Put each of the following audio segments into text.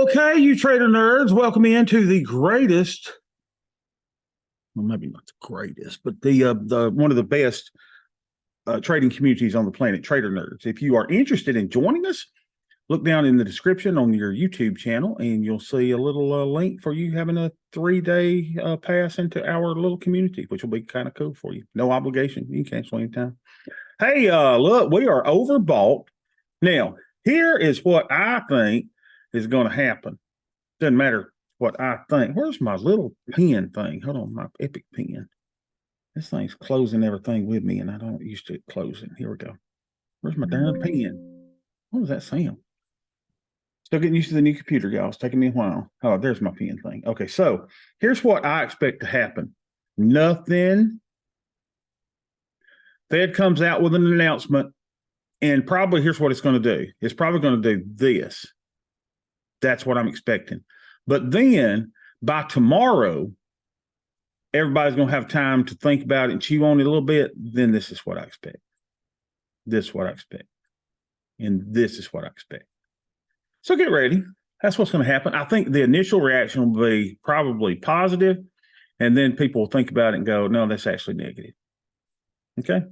Okay, you trader nerds, welcome into the greatest, well, maybe not the greatest, but the one of the best trading communities on the planet, Trader Nerds. If you are interested in joining us, look down in the description on your YouTube channel, and you'll see a little link for you having a 3-day pass into our little community, which will be kind of cool for you. No obligation. You can cancel anytime. Hey, look, we are overbought. Now, here is what I think is going to happen. Doesn't matter what I think. Where's my little pen thing? Hold on, my Epic pen. This thing's closing everything with me, and I don't used to it closing. Here we go. Where's my darn pen? What was that sound? Still getting used to the new computer, y'all. It's taking me a while. Oh, there's my pen thing. Okay, so here's what I expect to happen. Nothing. Fed comes out with an announcement, and probably here's what it's going to do. It's probably going to do this. That's what I'm expecting. But then by tomorrow, everybody's going to have time to think about it and chew on it a little bit. Then this is what I expect. This is what I expect. And this is what I expect. So get ready. That's what's going to happen. I think the initial reaction will be probably positive, and then people will think about it and go, no, that's actually negative. Okay?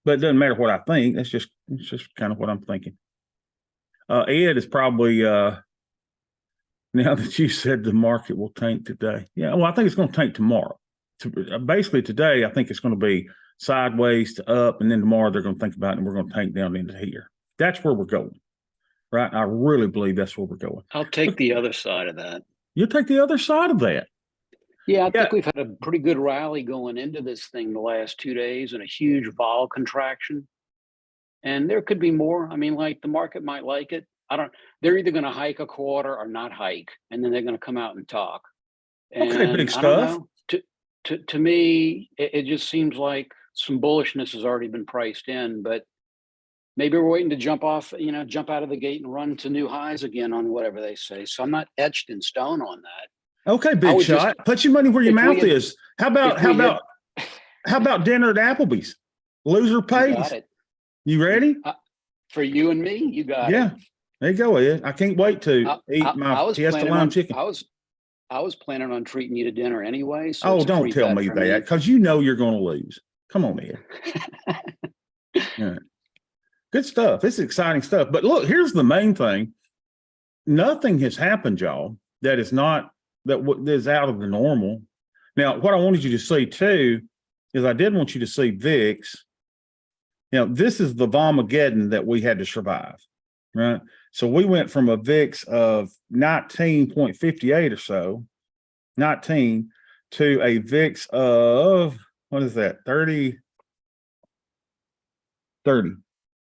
But it doesn't matter what I think. It's just kind of what I'm thinking. Ed is probably now that you said the market will tank today. Yeah, well, I think it's going to tank tomorrow. Basically today, I think it's going to be sideways to up, and then tomorrow they're going to think about it, and we're going to tank down into here. That's where we're going, right? I really believe that's where we're going. I'll take the other side of that. You'll take the other side of that. Yeah, I think we've had a pretty good rally going into this thing the last 2 days and a huge vol contraction. And there could be more. I mean, like the market might like it. They're either going to hike a quarter or not hike, and then they're going to come out and talk. And okay, big stuff. To me, it just seems like some bullishness has already been priced in, but maybe we're waiting to jump off, jump out of the gate and run to new highs again on whatever they say. So I'm not etched in stone on that. Okay, big shot. Put your money where your mouth is. How about dinner at Applebee's? Loser pays. You got it. You ready? For you and me, you got it. Yeah. There you go, Ed. I can't wait to eat my Fiesta lime chicken. I was planning on treating you to dinner anyway. So oh, don't tell me that, because you know you're going to lose. Come on, Ed. Yeah. Good stuff. This is exciting stuff. But look, here's the main thing. Nothing has happened, y'all, that is out of the normal. Now, what I wanted you to see too is I did want you to see VIX. This is the Vomageddon that we had to survive, right? So we went from a VIX of 19.58 or so, 19, to a VIX of, what is that, 30?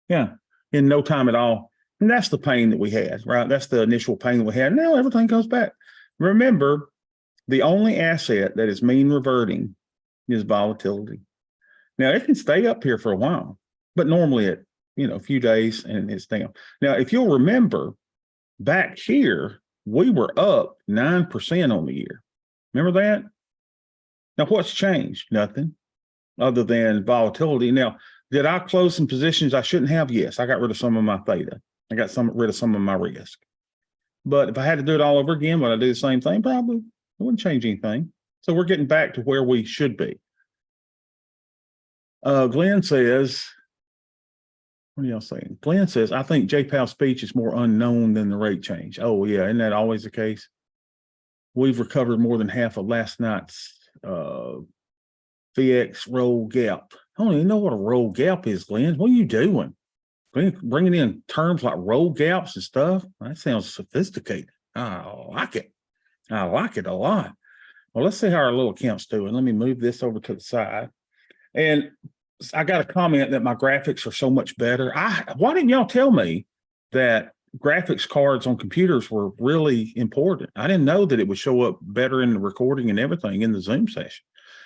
Yeah, in no time at all. And that's the pain that we had, right? That's the initial pain that we had. Now everything goes back. Remember, the only asset that is mean reverting is volatility. Now it can stay up here for a while, but normally it, a few days and it's down. Now, if you'll remember, back here, we were up 9% on the year. Remember that? Now, what's changed? Nothing other than volatility. Now, did I close some positions I shouldn't have? Yes, I got rid of some of my theta. I got rid of some of my risk. But if I had to do it all over again, would I do the same thing? Probably. It wouldn't change anything. So we're getting back to where we should be. Glenn says, what are y'all saying? Glenn says, I think Jay Powell's speech is more unknown than the rate change. Oh, yeah. Isn't that always the case? We've recovered more than half of last night's VX roll gap. I don't even know what a roll gap is, Glenn. What are you doing? Bringing in terms like roll gaps and stuff? That sounds sophisticated. I like it. I like it a lot. Well, let's see how our little account's doing. Let me move this over to the side. And I got a comment that my graphics are so much better. Why didn't y'all tell me that graphics cards on computers were really important? I didn't know that it would show up better in the recording and everything in the Zoom session.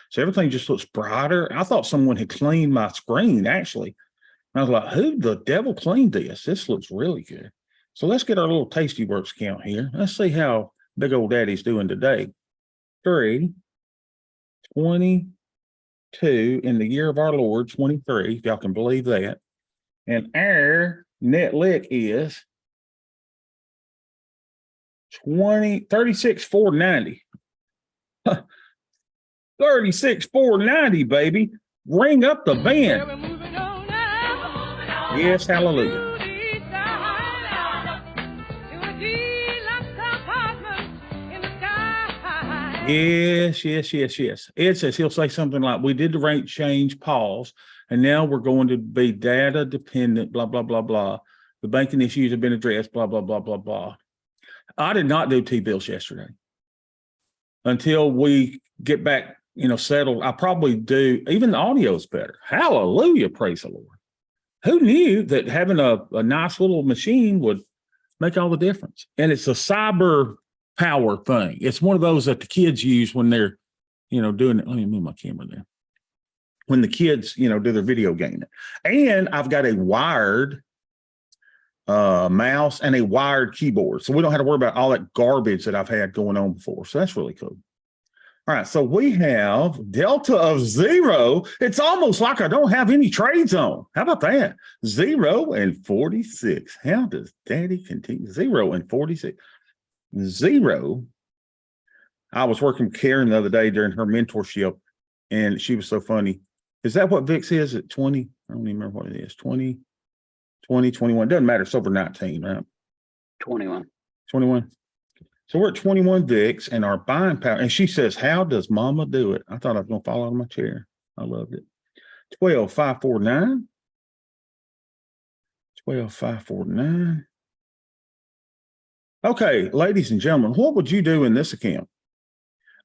So everything just looks brighter. I thought someone had cleaned my screen, actually. I was like, who the devil cleaned this? This looks really good. So let's get our little Tastyworks count here. Let's see how big old daddy's doing today. 322 in the year of our Lord, 23, if y'all can believe that. And our net lick is 36,490. 36,490, baby. Ring up the band. Yes, hallelujah. Yes. Ed says he'll say something like, we did the rate change, pause, and now we're going to be data dependent, blah, blah, blah, blah. The banking issues have been addressed, blah, blah, blah, blah, blah. I did not do T-bills yesterday. Until we get back, settled, I probably do. Even the audio is better. Hallelujah, praise the Lord. Who knew that having a nice little machine would make all the difference? And it's a cyber power thing. It's one of those that the kids use when they're, doing it. Let me move my camera there. When the kids, do their video gaming. And I've got a wired mouse and a wired keyboard. So we don't have to worry about all that garbage that I've had going on before. So that's really cool. All right. So we have delta of 0. It's almost like I don't have any trades on. How about that? 0 and 46. How does daddy continue? 0 and 46. 0. I was working with Karen the other day during her mentorship, and she was so funny. Is that what VIX is at 20? I don't even remember what it is. 20, 21. Doesn't matter. It's over 19, right? 21. 21. So we're at 21 VIX and our buying power. And she says, how does mama do it? I thought I was going to fall out of my chair. I loved it. 12,549. 12,549. Okay, ladies and gentlemen, what would you do in this account?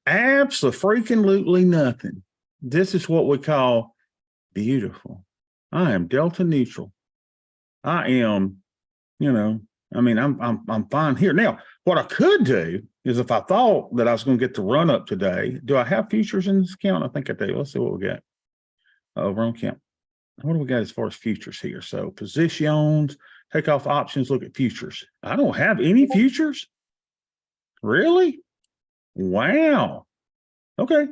Absolutely nothing. This is what we call beautiful. I am delta neutral. I am, I'm fine here. Now, what I could do is if I thought that I was going to get the run up today, do I have futures in this account? I think I do. Let's see what we got. Over on account. What do we got as far as futures here? So positions, take off options, look at futures. I don't have any futures. Really? Wow. Okay.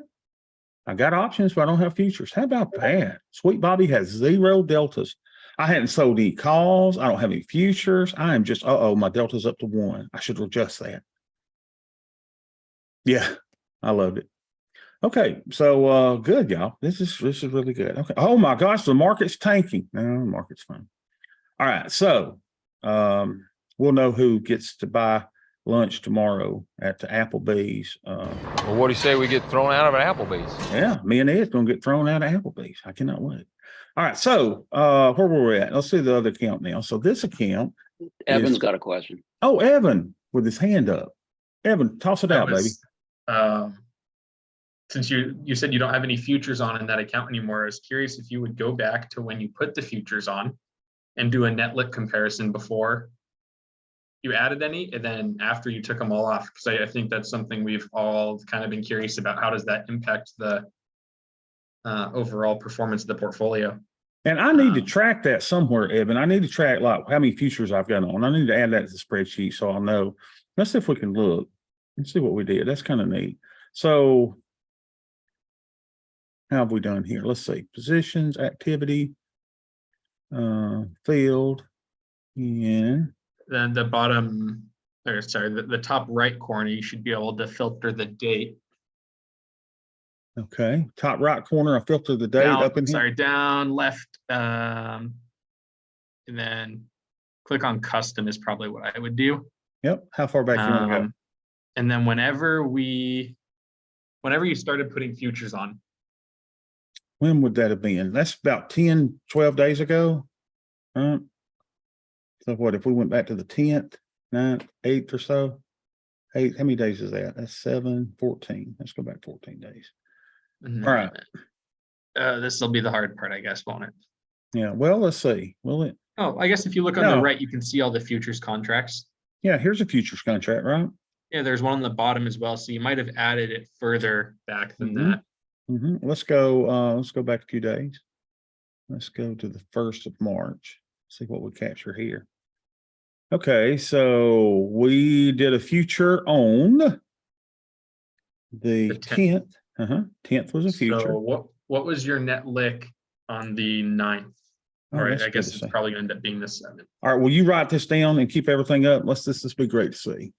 I got options, but I don't have futures. How about that? Sweet Bobby has 0 deltas. I hadn't sold any calls. I don't have any futures. I am just, my delta's up to 1. I should adjust that. Yeah, I loved it. Okay, so good, y'all. This is really good. Okay. Oh my gosh, the market's tanking. No, the market's fine. All right, so we'll know who gets to buy lunch tomorrow at the Applebee's. Well, what do you say we get thrown out of an Applebee's? Yeah, me and Ed's gonna get thrown out of Applebee's. I cannot wait. All right, so where were we at? Let's see the other account now. So this account, Evan's got a question. Oh, Evan with his hand up. Evan, toss it out, baby. Since you said you don't have any futures on in that account anymore, I was curious if you would go back to when you put the futures on and do a netlit comparison before you added any, and then after you took them all off, because I think that's something we've all kind of been curious about. How does that impact the overall performance of the portfolio? And I need to track that somewhere, Evan. I need to track like how many futures I've got on. I need to add that to the spreadsheet so I'll know. Let's see if we can look and see what we did. That's kind of neat. So how have we done here? Let's see. Positions, activity, field, and Then the bottom, or sorry, the top right corner, you should be able to filter the date. okay. Top right corner, I filter the date Down, up in here. sorry, down left, and then click on custom is probably what I would do. Yep. How far back you want to go? And then whenever you started putting futures on, When would that have been? That's about 10, 12 days ago. Right? So what, if we went back to the 10th, 9th, 8th or so? 8, how many days is that? That's 7, 14. Let's go back 14 days. All right. This will be the hard part, I guess, won't it? Yeah, well, let's see. Will it? Oh, I guess if you look on No. the right, you can see all the futures contracts. Yeah, here's a futures contract, right? Yeah, there's one on the bottom as well. So you might have added it further back than Mhm. that. Let's go back a few days. Let's go to the 1st of March. See what we capture here. Okay, so we did a future on the 10th. 10th was a future. So what was your net lick on the 9th? Oh, Or that's I good guess to it's see. probably gonna end up being the 7th. All right, will you write this down and keep everything up? This be great to see.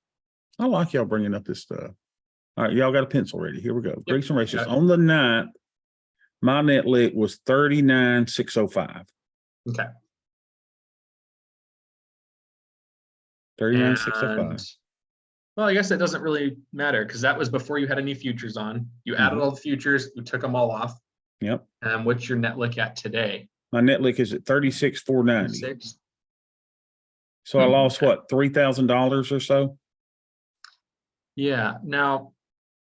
I like y'all bringing up this stuff. All right, y'all got a pencil ready. Here we go. Greeks and ratios. got it. On the 9th, my net lit was 39,605. Okay. 39,605. And, well, I guess that doesn't really matter because that was before you had any futures on. You added all the futures, you took them all off. Yep. And what's your net lick at today? My net lick is at 36,490. 6. So I lost what, $3,000 or so? Yeah. Now,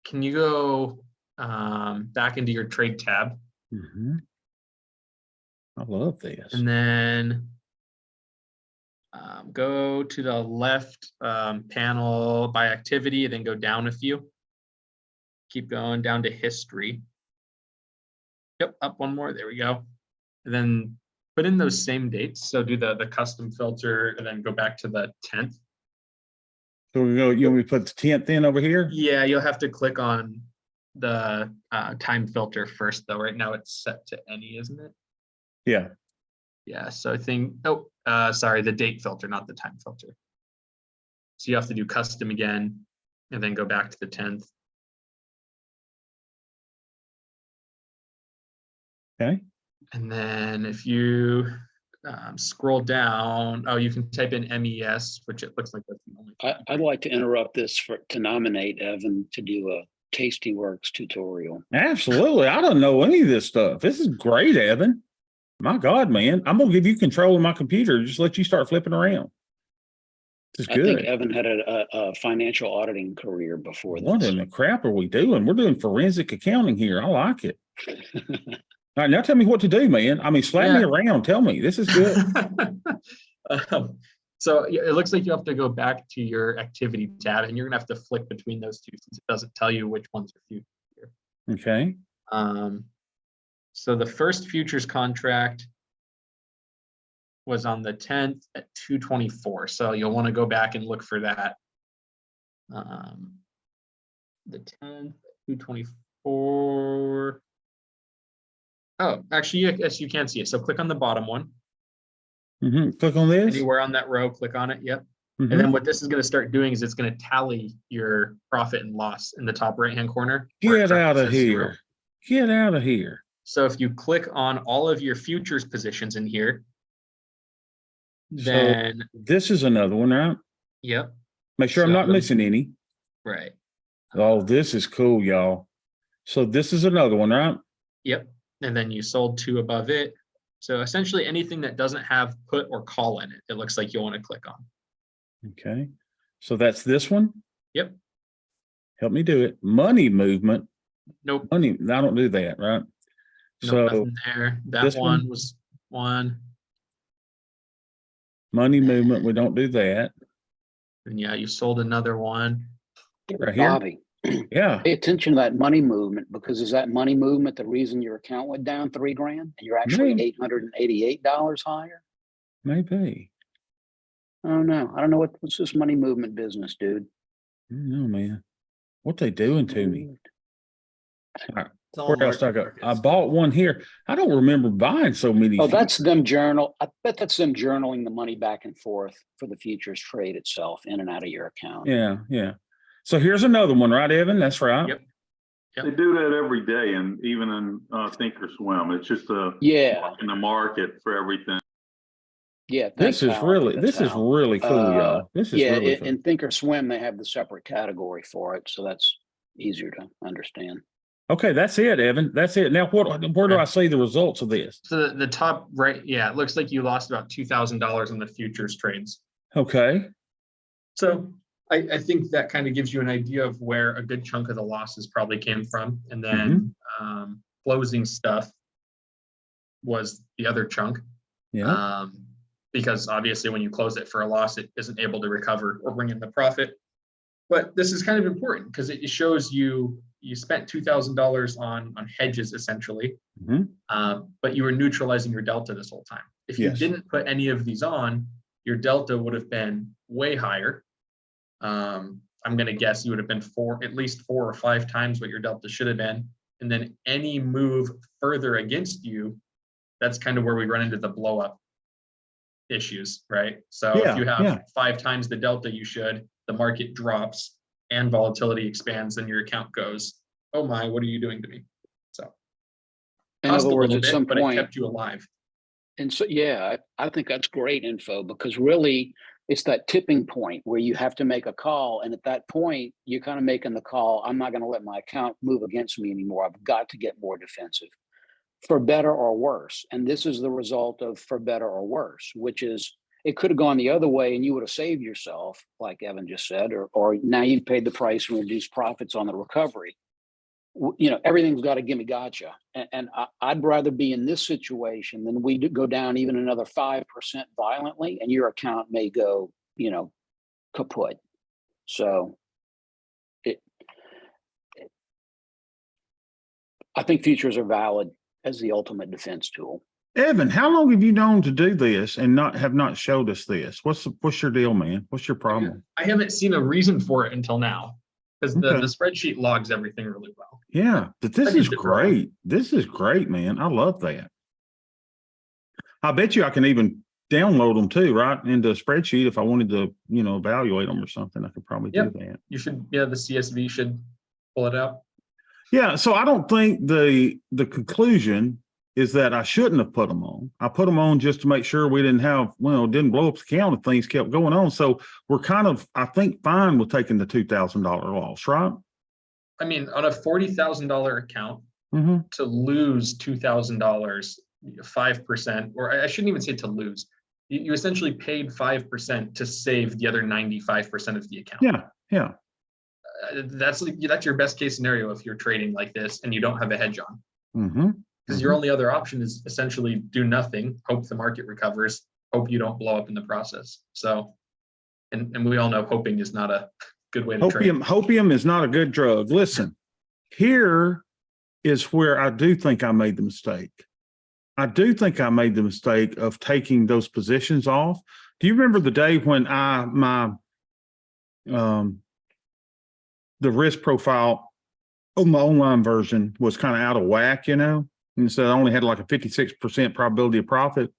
can you go back into your trade tab? I love this. And then go to the left panel by activity, then go down a few. Keep going down to history. Yep, up one more. There we go. And then put in those same dates. So do the custom filter and then go back to the 10th. So we go, you want me to put the 10th in over here? Yeah, you'll have to click on the time filter first, though. Right now it's set to any, isn't it? Yeah. Yeah, so I think, sorry, the date filter, not the time filter. So you have to do custom again and then go back to the 10th. Okay. And then if you scroll down, you can type in MES, which it looks like that's the only. I'd like to interrupt this to nominate Evan to do a Tastyworks tutorial. Absolutely. I don't know any of this stuff. This is great, Evan. My God, man. I'm going to give you control of my computer. Just let you start flipping around. This is I good. think Evan had a financial auditing career before What this. in the crap are we doing? We're doing forensic accounting here. I like it. All right, now tell me what to do, man. I mean, slap me around. Tell me. This is good. So it looks like you have to go back to your activity tab and you're gonna have to flick between those two since it doesn't tell you which ones are futures here. Okay. So the first futures contract was on the 10th at 224. So you'll want to go back and look for that. The 10th, 224. Oh, actually, yes, you can see it. So click on the bottom one. Click on this. Anywhere on that row, click on it. Yep. And then what this is going to start doing is it's going to tally your profit and loss in the top right-hand corner. Get out of here. Get out of here. So if you click on all of your futures positions in here, then this is another one, right? Yep. Make sure I'm not missing any. Right. Oh, this is cool, y'all. So this is another one, right? Yep. And then you sold 2 above it. So essentially anything that doesn't have put or call in it, it looks like you'll want to click on. Okay. So that's this one? Yep. Help me do it. Money movement. Nope. Money. I don't do that, right? Nope, So nothing there. That one was one. Money movement. We don't do that. And yeah, you sold another one. Right here. Bobby, Yeah. pay attention to that money movement, because is that money movement the reason your account went down $3,000 and you're actually $888 higher? Maybe. Oh no, I don't know what's this money movement business, dude. I don't know, man. What they doing to me? It's all Where else I go? market I markets. bought one here. I don't remember buying so many. Oh, that's them journal. I bet that's them journaling the money back and forth for the futures trade itself in and out of your account. Yeah, yeah. So here's another one, right, Evan? That's right. Yep. They do that every day, and even in Thinkorswim, it's just Yeah, in the market for everything. yeah. This is really cool, y'all. This is Yeah, really cool. in Thinkorswim, they have the separate category for it, so that's easier to understand. Okay, that's it, Evan. That's it. Now, where do I see the results of this? So the top right, yeah, it looks like you lost about $2,000 in the futures trades. Okay. So I think that kind of gives you an idea of where a good chunk of the losses probably came from. And then closing stuff was the other chunk. Yeah. Because obviously when you close it for a loss, it isn't able to recover or bring in the profit. But this is kind of important because it shows you spent $2,000 on hedges essentially, but you were neutralizing your delta this whole time. If you didn't put any of these on, your delta would have been way higher. I'm going to guess you would have been at least 4 or 5 times what your delta should have been. And then any move further against you, that's kind of where we run into the blow up issues, right? So if you have 5 times the delta you should, the market drops and volatility expands, then your account goes, oh my, what are you doing to me? So In cost other a words, little at some bit, but it point, kept you alive. and so, yeah, I think that's great info, because really it's that tipping point where you have to make a call. And at that point, you're kind of making the call. I'm not going to let my account move against me anymore. I've got to get more defensive, for better or worse. And this is the result of for better or worse, which is it could have gone the other way and you would have saved yourself, like Evan just said, or now you've paid the price and reduced profits on the recovery. You know, everything's got a gimme gotcha. And I'd rather be in this situation than we go down even another 5% violently and your account may go, you know, kaput. So I think futures are valid as the ultimate defense tool. Evan, how long have you known to do this and have not showed us this? What's your deal, man? What's your problem? I haven't seen a reason for it until now, because the Okay. spreadsheet logs everything really well. Yeah, but this is great. This is great, man. I love that. I bet you I can even download them too, right? Into a spreadsheet if I wanted to, you know, evaluate them or something. I could probably Yep. do that. You should, yeah, the CSV should pull it out. Yeah, so I don't think the conclusion is that I shouldn't have put them on. I put them on just to make sure we didn't blow up the account if things kept going on. So we're kind of, I think, fine with taking the $2,000 loss, right? I mean, on a $40,000 account, Mm-hmm. to lose $2,000, 5%, or I shouldn't even say to lose. You essentially paid 5% to save the other 95% of the account. Yeah, yeah. That's your best case scenario if you're trading like this and you don't have a hedge on. Mm-hmm. Because your only other option is essentially do nothing, hope the market recovers, hope you don't blow up in the process. So, and we all know hoping is not a good way to trade. Hopium is not a good drug. Listen, here is where I do think I made the mistake. I do think I made the mistake of taking those positions off. Do you remember the day when the risk profile on my online version was kind of out of whack, you know? And so I only had like a 56% probability of profit.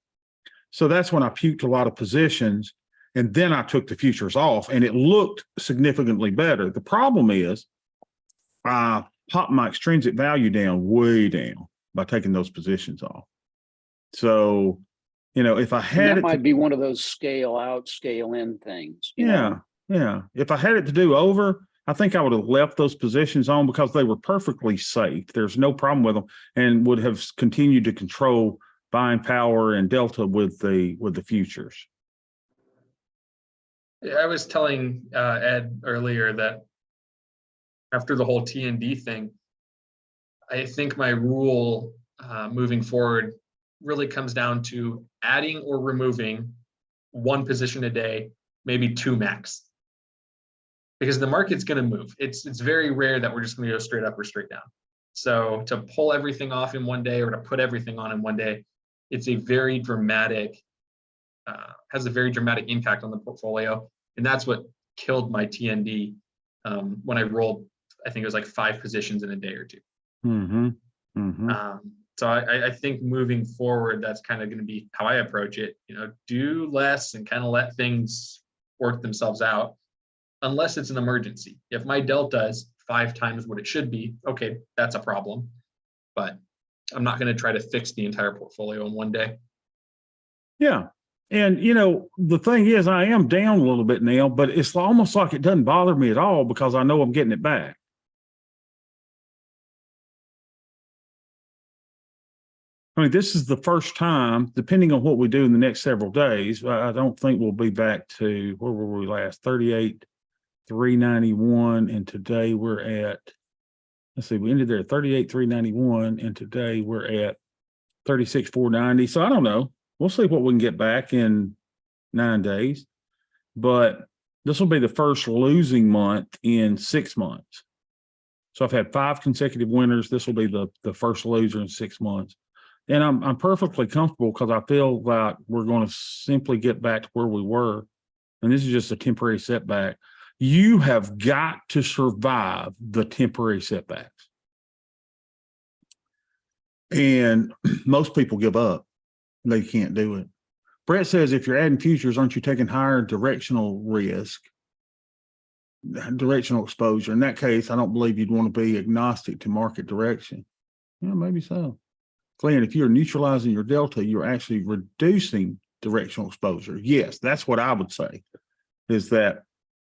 So that's when I puked a lot of positions. And then I took the futures off and it looked significantly better. The problem is I popped my extrinsic value down way down by taking those positions off. So, you know, if I had that might be one of those scale out, scale in things. You know? Yeah. If I had it to do over, I think I would have left those positions on because they were perfectly safe. There's no problem with them and would have continued to control buying power and delta with the futures. I was telling Ed earlier that after the whole TND thing, I think my rule moving forward really comes down to adding or removing one position a day, maybe two max. Because the market's going to move. It's very rare that we're just going to go straight up or straight down. So to pull everything off in one day or to put everything on in one day, it's a very dramatic, has a very dramatic impact on the portfolio. And that's what killed my TND when I rolled, I think it was like 5 positions in a day or two. Mm-hmm. Mm-hmm. So I think moving forward, that's kind of going to be how I approach it. You know, do less and kind of let things work themselves out. Unless it's an emergency. If my delta is 5 times what it should be, okay, that's a problem. But I'm not going to try to fix the entire portfolio in one day. Yeah. And, you know, the thing is, I am down a little bit now, but it's almost like it doesn't bother me at all because I know I'm getting it back. I mean, this is the first time, depending on what we do in the next several days, I don't think we'll be back to, where were we last? 38,391, and today we're at, let's see, we ended there at 38,391, and today we're at 36,490. So I don't know. We'll see what we can get back in 9 days. But this will be the first losing month in 6 months. So I've had 5 consecutive winners. This will be the first loser in 6 months. And I'm perfectly comfortable because I feel that we're going to simply get back to where we were. And this is just a temporary setback. You have got to survive the temporary setbacks. And most people give up. They can't do it. Brett says, if you're adding futures, aren't you taking higher directional risk? directional exposure. In that case, I don't believe you'd want to be agnostic to market direction. Yeah, maybe so. Glenn, if you're neutralizing your delta, you're actually reducing directional exposure. Yes, that's what I would say. Is that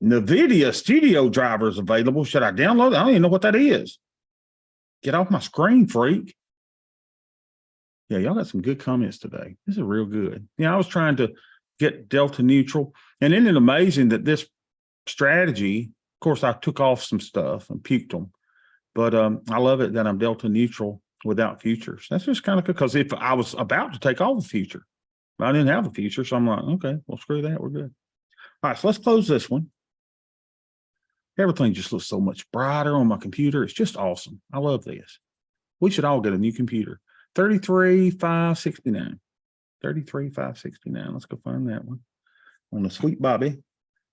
NVIDIA Studio Driver is available? Should I download it? I don't even know what that is. Get off my screen, freak. Yeah, y'all got some good comments today. This is real good. Yeah, I was trying to get delta neutral. And isn't it amazing that this strategy, of course, I took off some stuff and puked them, but I love it that I'm delta neutral without futures. That's just kind of because if I was about to take off the future, I didn't have a future. So I'm like, okay, well, screw that. We're good. All right, so let's close this one. Everything just looks so much brighter on my computer. It's just awesome. I love this. We should all get a new computer. 33,569. 33,569. Let's go find that one on the Sweet Bobby.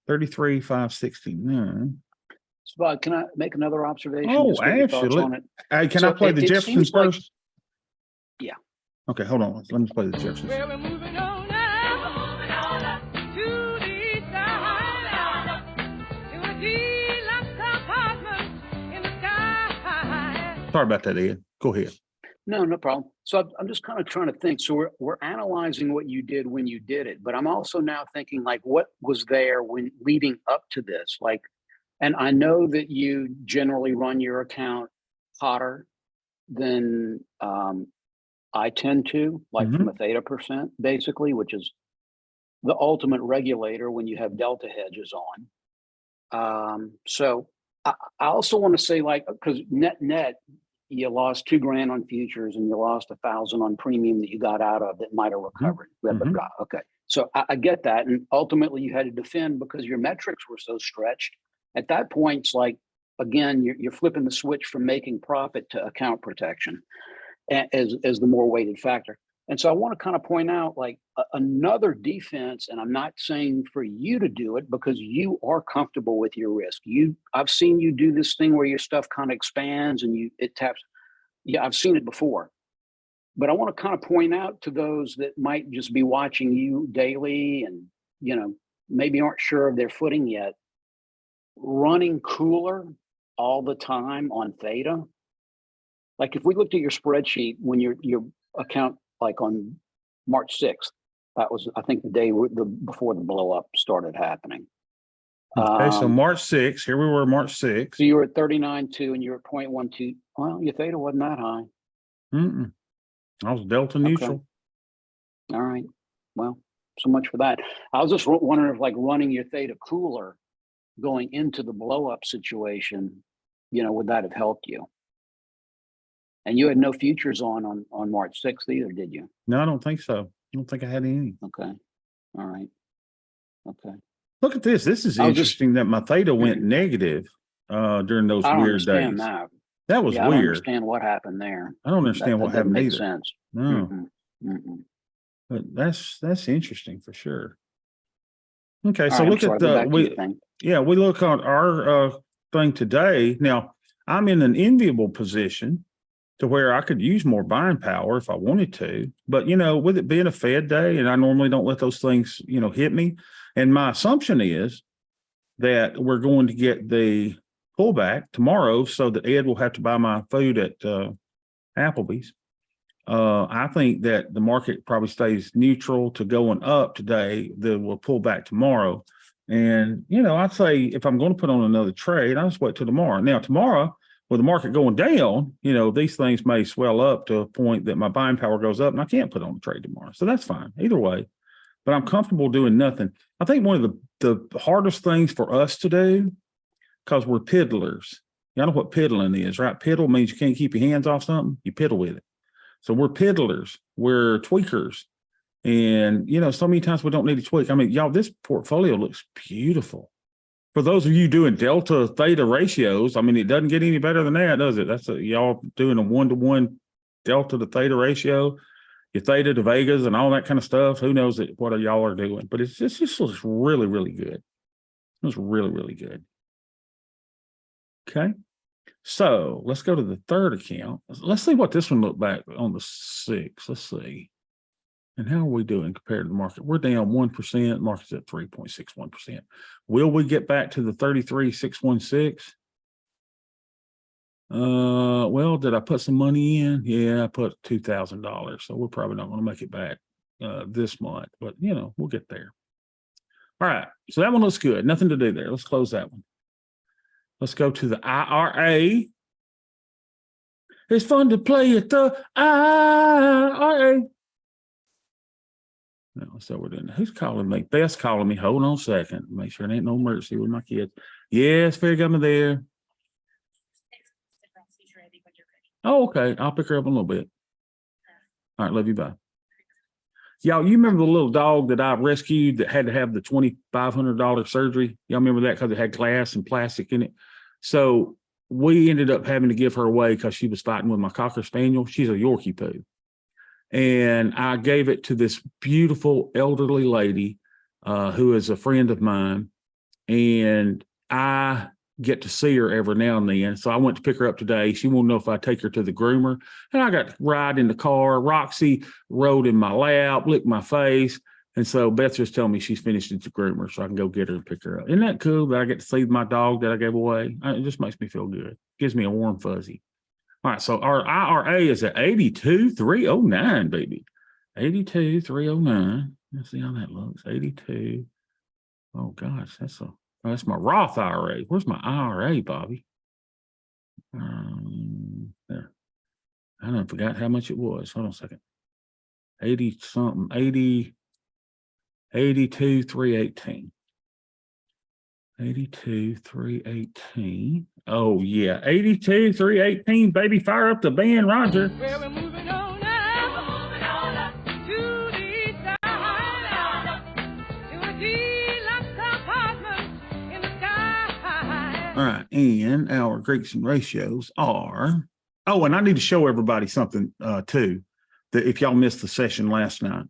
33,569. Spot, can I make another observation? Oh, Just get your thoughts absolutely. on it? Hey, can So I play it- the it Jeffersons seems like- first? Yeah. Okay, hold on. Let me play the Jeffersons. Well, we're moving on now to the side, to a deluxe apartment in the sky. Sorry about that, Ed. Go ahead. No, no problem. So I'm just kind of trying to think. So we're analyzing what you did when you did it, but I'm also now thinking like what was there when leading up to this? Like, and I know that you generally run your account hotter than I tend to, like from a theta percent, basically, which is the ultimate regulator when you have delta hedges on. So I also want to say, like, because net, you lost $2,000 on futures and you lost 1,000 on premium that you got out of that might have recovered. Okay, so I get that, and ultimately you had to defend because your metrics were so stretched. At that point, it's like, again, you're flipping the switch from making profit to account protection as the more weighted factor. And so I want to kind of point out like another defense, and I'm not saying for you to do it because you are comfortable with your risk. I've seen you do this thing where your stuff kind of expands and it taps. Yeah, I've seen it before. But I want to kind of point out to those that might just be watching you daily and, maybe aren't sure of their footing yet. Running cooler all the time on theta. Like if we looked at your spreadsheet when your account, like on March 6th, that was, I think, the day before the blow up started happening. Okay, so March 6th, here we were March 6th. So you were at 39.2 and you were at 0.12. Well, your theta wasn't that high. I was delta neutral. All right. Well, so much for that. I was just wondering if like running your theta cooler going into the blow up situation, would that have helped you? And you had no futures on March 6th either, did you? No, I don't think so. I don't think I had any. Okay. All right. Okay. Look at this. This is I was just- interesting that my theta went negative during those I don't weird understand days. that. That was Yeah, I don't weird. understand what happened there. I don't understand what That happened doesn't make either. sense. No, Mm-mm. but that's interesting for sure. Okay, All so right, look I'm at sorry, go back to your the thing. we look at our thing today. Now I'm in an enviable position to where I could use more buying power if I wanted to, but with it being a Fed day, and I normally don't let those things hit me. And my assumption is that we're going to get the pullback tomorrow, so that Ed will have to buy my food at Applebee's. I think that the market probably stays neutral to going up today. That will pull back tomorrow. And, I'd say if I'm going to put on another trade, I'll just wait till tomorrow. Now, tomorrow, with the market going down, these things may swell up to a point that my buying power goes up and I can't put on a trade tomorrow. So that's fine either way. But I'm comfortable doing nothing. I think one of the hardest things for us to do, because we're piddlers. You know what piddling is, right? Piddle means you can't keep your hands off something. You piddle with it. So we're piddlers. We're tweakers. And, so many times we don't need to tweak. I mean, y'all, this portfolio looks beautiful. For those of you doing delta theta ratios, I mean, it doesn't get any better than that, does it? That's y'all doing a 1-to-1 delta to theta ratio, your theta to Vegas and all that kind of stuff. Who knows what y'all are doing? But it just looks really, really good. It looks really, really good. Okay. So let's go to the third account. Let's see what this one looked back on the 6th. Let's see. And how are we doing compared to the market? We're down 1%. Market's at 3.61%. Will we get back to the 33,616? Well, did I put some money in? Yeah, I put $2,000. So we're probably not going to make it back this month, but you know, we'll get there. All right. So that one looks good. Nothing to do there. Let's close that one. Let's go to the IRA. It's fun to play at the IRA. No, so we're doing. Who's calling me? Beth's calling me. Hold on a second. Make sure it ain't no emergency with my kids. Yes, fair got me there. Oh, okay. I'll pick her up in a little bit. All right, love you. Bye. Y'all, you remember the little dog that I rescued that had to have the $2,500 surgery? Y'all remember that because it had glass and plastic in it? So we ended up having to give her away because she was fighting with my Cocker Spaniel. She's a Yorkie poo. And I gave it to this beautiful elderly lady who is a friend of mine. And I get to see her every now and then. So I went to pick her up today. She wanted to know if I take her to the groomer. And I got to ride in the car. Roxy rode in my lap, licked my face. And so Beth just told me she's finished at the groomer, so I can go get her and pick her up. Isn't that cool that I get to see my dog that I gave away? It just makes me feel good. Gives me a warm fuzzy. All right, so our IRA is at 82,309, baby. 82,309. Let's see how that looks. 82. Oh gosh, that's my Roth IRA. Where's my IRA, Bobby? There. I don't forgot how much it was. Hold on a second. 80 something. 82,318. 82,318. Oh yeah, 82,318, baby. Fire up the band, Roger. Well, we're moving on now. To the east side. To a deluxe apartment in the sky. All right, and our Greeks and ratios are. Oh, and I need to show everybody something too, that if y'all missed the session last night.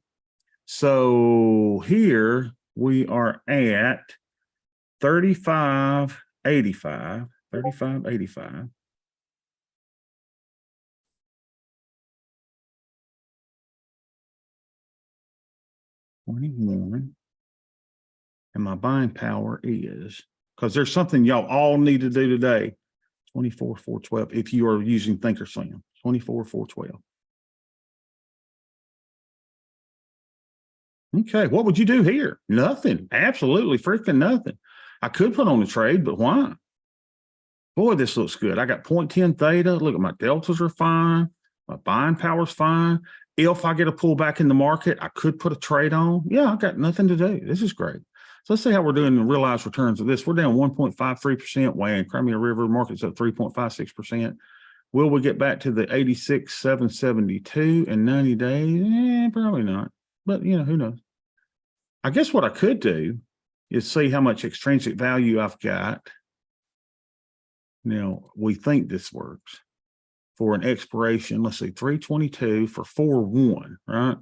So here we are at 35.85. 35.85. $21. And my buying power is, because there's something y'all all need to do today. 24,412 if you are using Thinkorswim. 24,412. Okay, what would you do here? Nothing. Absolutely freaking nothing. I could put on a trade, but why? Boy, this looks good. I got 0.10 theta. Look at my deltas are fine. My buying power's fine. If I get a pullback in the market, I could put a trade on. Yeah, I got nothing to do. This is great. So let's see how we're doing in realized returns of this. We're down 1.53%. Way in Crimea River market's up 3.56%. Will we get back to the 86,772 in 90 days? Probably not. But you know, who knows? I guess what I could do is see how much extrinsic value I've got. Now, we think this works for an expiration. Let's see, 322 for 4-1, right?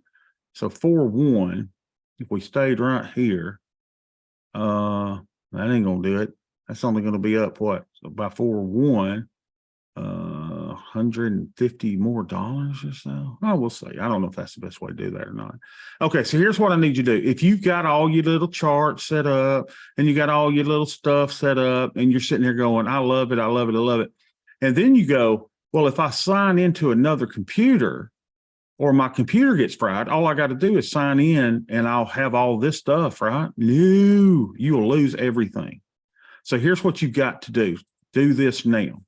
So 4-1, if we stayed right here, that ain't gonna do it. That's only gonna be up what? So by 4-1, $150 more or so. Oh, we'll see. I don't know if that's the best way to do that or not. Okay, so here's what I need you to do. If you've got all your little charts set up and you got all your little stuff set up and you're sitting here going, I love it, I love it, I love it. And then you go, well, if I sign into another computer or my computer gets fried, all I got to do is sign in and I'll have all this stuff, right? No, you'll lose everything. So here's what you got to do. Do this now,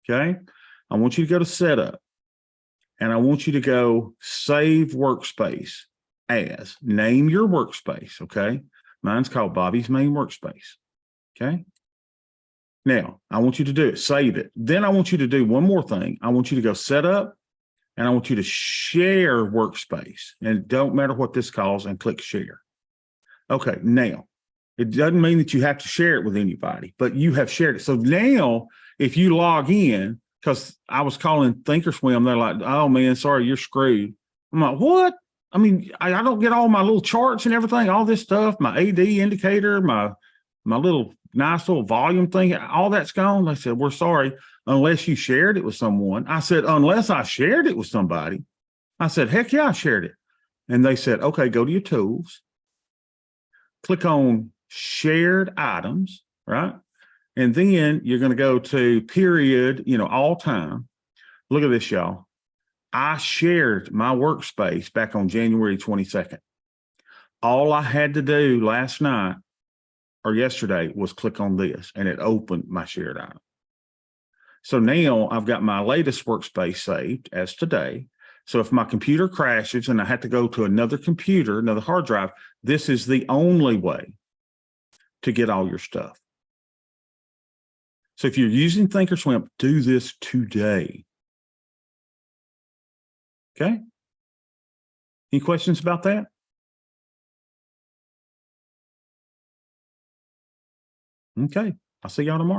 okay? I want you to go to setup and I want you to go save workspace as, name your workspace, okay? Mine's called Bobby's Main Workspace, okay? Now, I want you to do it, save it. Then I want you to do one more thing. I want you to go setup and I want you to share workspace, and it don't matter what this calls, and click share. Okay, now, it doesn't mean that you have to share it with anybody, but you have shared it. So now, if you log in, because I was calling Thinkorswim, they're like, oh man, sorry, you're screwed. I'm like, what? I mean, I don't get all my little charts and everything, all this stuff, my AD indicator, my little nice little volume thing, all that's gone. They said, we're sorry, unless you shared it with someone. I said, unless I shared it with somebody. I said, heck yeah, I shared it. and they said, okay, go to your tools, click on shared items, right? And then you're going to go to period, all time. Look at this, y'all. I shared my workspace back on January 22nd. All I had to do last night or yesterday was click on this, and it opened my shared item. So now I've got my latest workspace saved as today. So if my computer crashes and I have to go to another computer, another hard drive, this is the only way to get all your stuff. So if you're using Thinkorswim, do this today. Okay? Any questions about that? Okay. I'll see y'all tomorrow.